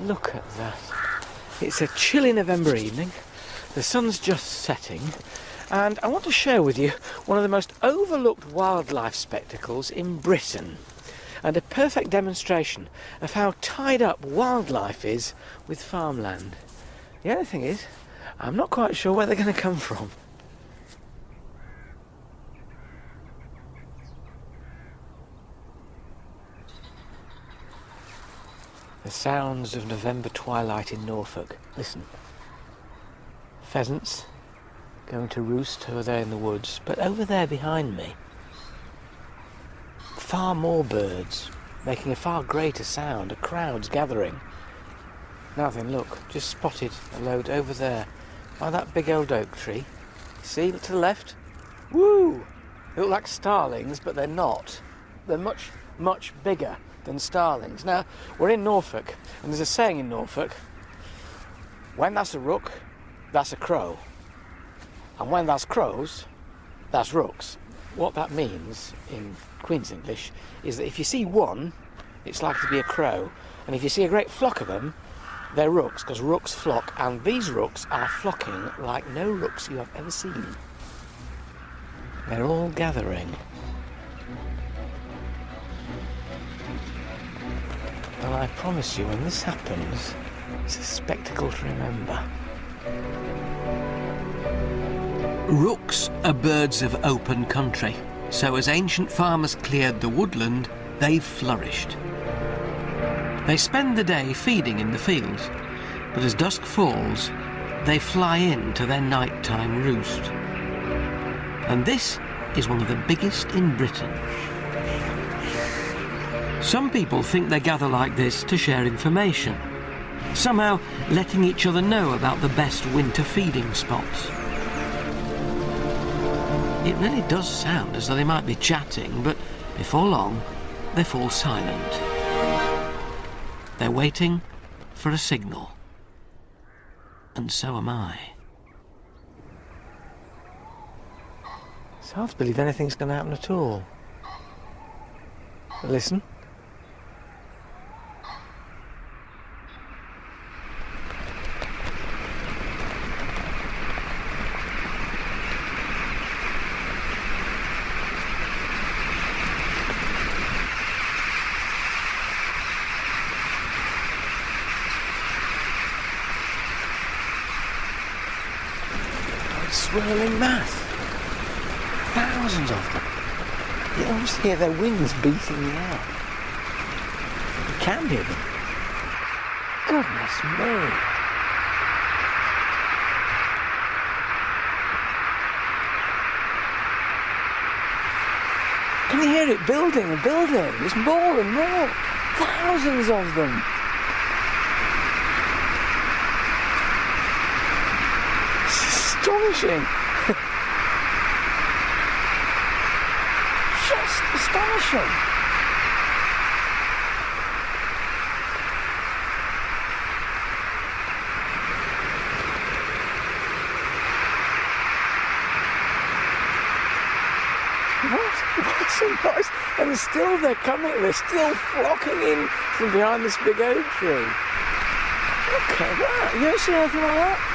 Look at that. It's a chilly November evening. The sun's just setting. And I want to share with you one of the most overlooked wildlife spectacles in Britain. And a perfect demonstration of how tied up wildlife is with farmland. The only thing is, I'm not quite sure where they're going to come from. The sounds of November twilight in Norfolk. Listen. Pheasants going to roost over there in the woods, but over there behind me, far more birds making a far greater sound, a crowd's gathering. Now then, look, just spotted a load over there by that big old oak tree. See, look to the left. Woo! They look like starlings, but they're not. They're much, much bigger than starlings. Now, we're in Norfolk, and there's a saying in Norfolk, when that's a rook, that's a crow. And when that's crows, that's rooks. What that means in Queen's English is that if you see one, it's likely to be a crow. And if you see a great flock of them, they're rooks, because rooks flock. And these rooks are flocking like no rooks you have ever seen. They're all gathering. And I promise you, when this happens, it's a spectacle to remember. Rooks are birds of open country, so as ancient farmers cleared the woodland, they flourished. They spend the day feeding in the fields, but as dusk falls, they fly in to their nighttime roost. And this is one of the biggest in Britain. Some people think they gather like this to share information, somehow letting each other know about the best winter feeding spots. It really does sound as though they might be chatting, but before long, they fall silent. They're waiting for a signal. And so am I. It's hard to believe anything's going to happen at all. But listen. Swirling mass. Thousands of them. You almost hear their wings beating the air. You can hear them. Goodness me. Can you hear it building and building? There's more and more. Thousands of them. Astonishing. Just astonishing. What's so nice? And still they're coming, they're still flocking in from behind this big oak tree. Look at that. You ever seen anything like that?